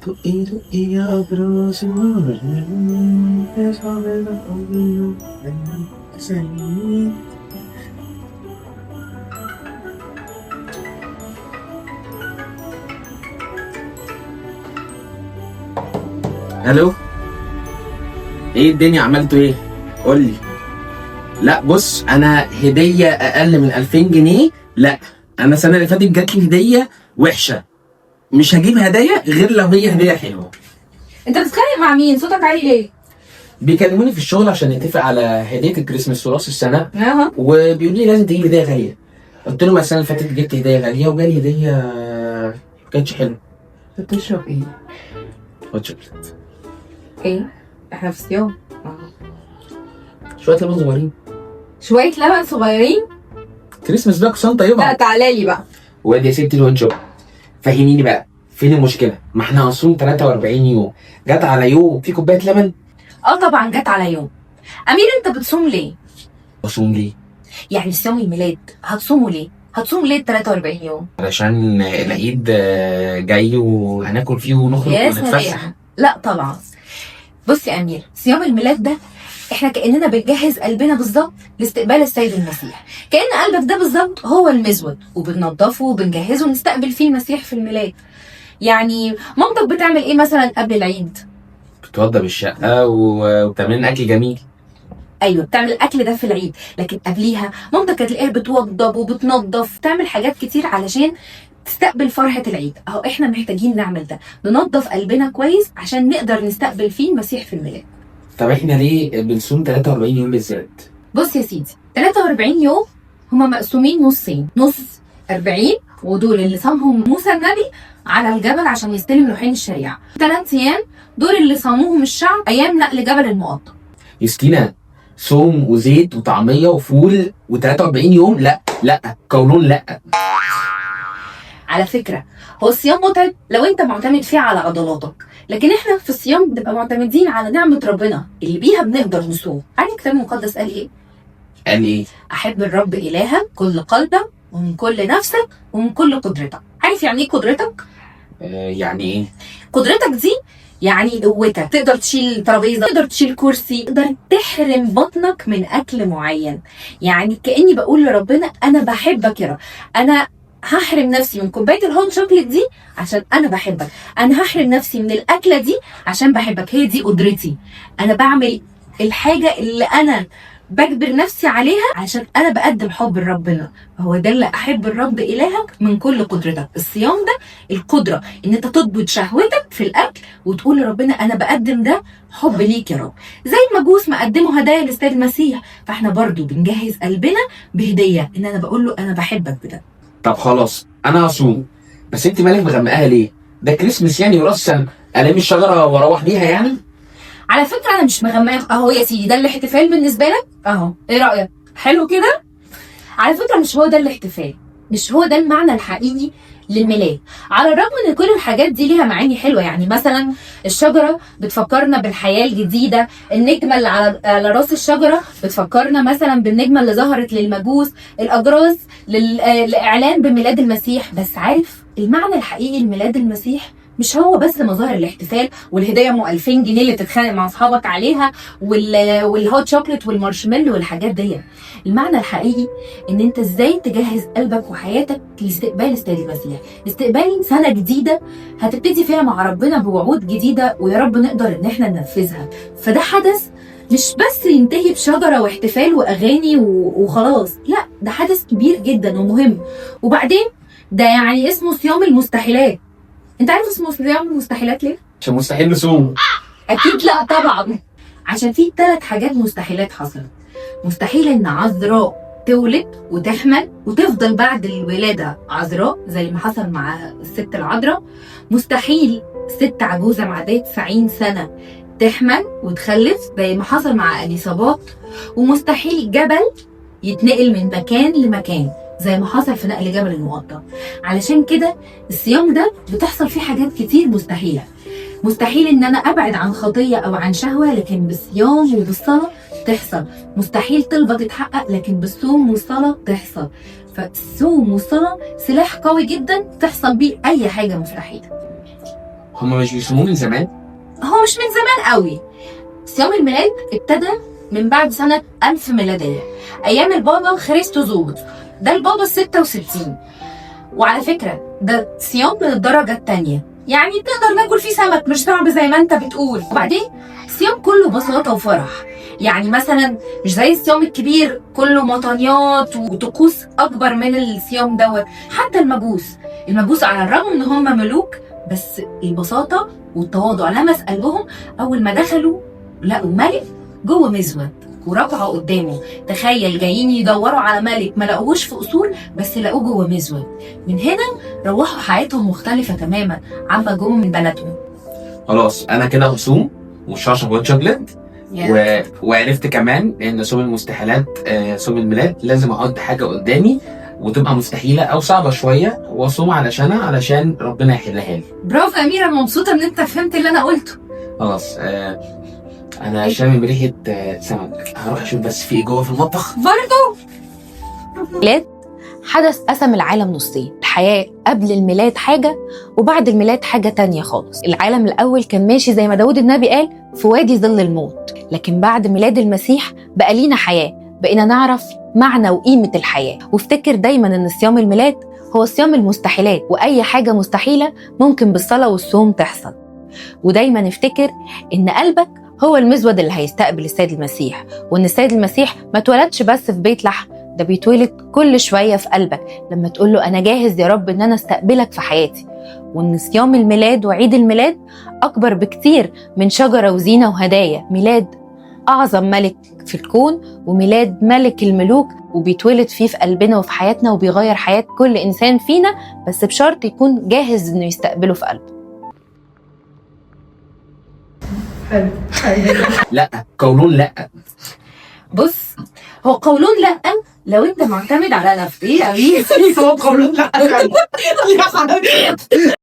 دقي دقي يا أبرز النور يصعب الأمر سنين. الو، ايه الدنيا عملتوا ايه؟ قولي. لا بص، انا هديه اقل من 2000 جنيه لا. انا السنه اللي فاتت جات لي هديه وحشه، مش هجيب هدايا غير لو هي هديه حلوه. انت بتتخانق مع مين؟ صوتك عالي ليه؟ بيكلموني في الشغل عشان نتفق على هديه الكريسماس وراس السنه، اها، وبيقولوا لي لازم تجيب هديه غاليه. قلت لهم السنه اللي فاتت جبت هديه غاليه وجالي هديه ما كانتش حلوه. بتشرب ايه؟ هوت شوكليت. ايه؟ احنا في صيام. شويه لبن صغيرين. شوية لبن صغيرين؟ كريسماس بقى كسان طيبه. لا تعالى لي بقى. وادي يا ستي الهوت شوكليت. فهميني بقى فين المشكله؟ ما احنا هنصوم 43 يوم، جت على يوم في كوبايه لبن؟ طبعا جت على يوم. امير انت بتصوم ليه؟ بصوم ليه؟ يعني صيام الميلاد هتصومه ليه؟ هتصوم ليه 43 يوم؟ علشان العيد جاي وهناكل فيه ونخرج يا ونتفسح. سلام. لا طبعا. بص يا امير، صيام الميلاد ده احنا كاننا بنجهز قلبنا بالظبط لاستقبال السيد المسيح. كان قلبك ده بالظبط هو المزود، وبننضفه وبنجهزه نستقبل فيه المسيح في الميلاد. يعني مامتك بتعمل ايه مثلا قبل العيد؟ بتوضب الشقه وبتعمل اكل جميل. ايوه بتعمل الاكل ده في العيد، لكن قبليها مامتك هتلاقيها بتوضب وبتنظف، تعمل حاجات كتير علشان تستقبل فرحة العيد. اهو احنا محتاجين نعمل ده، ننظف قلبنا كويس عشان نقدر نستقبل فيه المسيح في الميلاد. طب احنا ليه بنصوم 43 يوم بالذات؟ بص يا سيدي، 43 يوم هما مقسومين نصين، نص 40 ودول اللي صامهم موسى النبي على الجبل عشان يستلم لوحين الشريعة. 3 ايام دول اللي صاموهم الشعب ايام نقل جبل المقطم. يسكينة، صوم وزيت وطعميه وفول و43 يوم؟ لا لا، قولون لا. على فكرة هو الصيام متعب لو انت معتمد فيه على عضلاتك، لكن احنا في الصيام بنبقى معتمدين على نعمة ربنا اللي بيها بنقدر نصوم. عارف الكتاب المقدس قال ايه؟ قال ايه؟ احب الرب الهك كل قلبك ومن كل نفسك ومن كل قدرتك. عارف يعني ايه قدرتك؟ يعني ايه؟ قدرتك دي يعني قوتك، تقدر تشيل ترابيزه، تقدر تشيل كرسي، تقدر تحرم بطنك من اكل معين. يعني كاني بقول لربنا انا بحبك يا رب، انا هحرم نفسي من كوبايه الهوت شوكليت دي عشان انا بحبك، انا هحرم نفسي من الاكله دي عشان بحبك. هي دي قدرتي، انا بعمل الحاجه اللي انا بجبر نفسي عليها عشان انا بقدم حب لربنا. هو ده اللي احب الرب الهك من كل قدرتك. الصيام ده القدره ان انت تضبط شهوتك في الاكل وتقول لربنا انا بقدم ده حب ليك يا رب. زي المجوس ما قدموا هدايا للسيد المسيح، فاحنا برضو بنجهز قلبنا بهديه ان انا بقول له انا بحبك بده. طب خلاص انا هصوم، بس انت مالك مغمقاها ليه؟ ده كريسمس يعني وراس السنه، الام الشجره واروح بيها يعني؟ على فكره انا مش مغمقه اهو يا سيدي، ده الاحتفال بالنسبه لك اهو، ايه رايك؟ حلو كده؟ على فكره مش هو ده الاحتفال، مش هو ده المعنى الحقيقي للميلاد. على الرغم ان كل الحاجات دي ليها معاني حلوه، يعني مثلا الشجره بتفكرنا بالحياه الجديده، النجمه اللي على راس الشجره بتفكرنا مثلا بالنجمه اللي ظهرت للمجوس، الاجراس للاعلان بميلاد المسيح. بس عارف المعنى الحقيقي لميلاد المسيح مش هو بس مظاهر الاحتفال والهديه ام 2000 جنيه اللي تتخانق مع اصحابك عليها والهوت شوكليت والمارشميلو والحاجات دي. المعنى الحقيقي ان انت ازاي تجهز قلبك وحياتك لاستقبال السيد المسيح، استقبال سنه جديده هتبتدي فيها مع ربنا بوعود جديده ويا رب نقدر ان احنا ننفذها. فده حدث مش بس ينتهي بشجره واحتفال واغاني وخلاص، لا ده حدث كبير جدا ومهم. وبعدين ده يعني اسمه صيام المستحيلات. انت عارف اسمه صيام المستحيلات ليه؟ عشان مستحيل نصوم. اكيد لا طبعا، عشان في 3 حاجات مستحيلات حصلت. مستحيل ان عذراء تولد وتحمل وتفضل بعد الولاده عذراء زي ما حصل مع الست العذراء. مستحيل ست عجوزه معديه 90 سنه تحمل وتخلف زي ما حصل مع اليصابات. ومستحيل جبل يتنقل من مكان لمكان زي ما حصل في نقل جبل المقطم. علشان كده الصيام ده بتحصل فيه حاجات كتير مستحيله. مستحيل ان انا ابعد عن خطيه او عن شهوه، لكن بالصيام وبالصلاه تحصل. مستحيل طلبه تتحقق، لكن بالصوم والصلاه تحصل. فالصوم والصلاه سلاح قوي جدا تحصل بيه اي حاجه مستحيله. هما مش بيصوموه من زمان؟ هو مش من زمان قوي. صيام الميلاد ابتدى من بعد سنة 1000 ميلادية، أيام البابا خريستوزور، ده البابا 66. وعلى فكرة ده صيام من الدرجة التانية، يعني تقدر ناكل فيه سمك مش صعب زي ما انت بتقول. وبعدين صيام كله بساطة وفرح، يعني مثلا مش زي الصيام الكبير كله مطانيات وطقوس أكبر من الصيام دوت. حتى المجوس على الرغم ان هم ملوك، بس البساطة والتواضع لمس قلبهم أول ما دخلوا لقوا ملك جوه مزود وركعوا قدامه. تخيل جايين يدوروا على ملك ما لقوهوش في قصور، بس لقوه جوه مزود. من هنا روحوا حياتهم مختلفة تماما عما جم من بلدهم. خلاص انا كده هصوم ومش هشرب وات شوكليت وعرفت كمان ان صوم المستحيلات صوم الميلاد لازم اقضي حاجه قدامي وتبقى مستحيله او صعبه شويه واصوم علشان ربنا يحلها لي. برافو أميرة، أنا مبسوطة إن أنت فهمت اللي أنا قلته. خلاص انا شامم ريحه سمك، هروح اشوف بس في ايه جوه في المطبخ. برضو الميلاد حدث قسم العالم نصين، الحياة قبل الميلاد حاجة وبعد الميلاد حاجة تانية خالص. العالم الأول كان ماشي زي ما داود النبي قال في وادي ظل الموت، لكن بعد ميلاد المسيح بقى لينا حياة، بقينا نعرف معنى وقيمة الحياة. وافتكر دايما إن صيام الميلاد هو صيام المستحيلات، وأي حاجة مستحيلة ممكن بالصلاة والصوم تحصل. ودايما افتكر إن قلبك هو المزود اللي هيستقبل السيد المسيح، وإن السيد المسيح ما اتولدش بس في بيت لحم، ده بيتولد كل شوية في قلبك لما تقول له أنا جاهز يا رب إن أنا استقبلك في حياتي. وإن صيام الميلاد وعيد الميلاد أكبر بكتير من شجرة وزينة وهدايا. ميلاد أعظم ملك في الكون، وميلاد ملك الملوك، وبيتولد فيه في قلبنا وفي حياتنا، وبيغير حياة كل إنسان فينا، بس بشرط يكون جاهز إنه يستقبله في قلبه. لا قولون لا. بص، هو قولون لا لو انت معتمد على نفسك. ايه يا أمير؟ هو قولون لا يا حبيبي.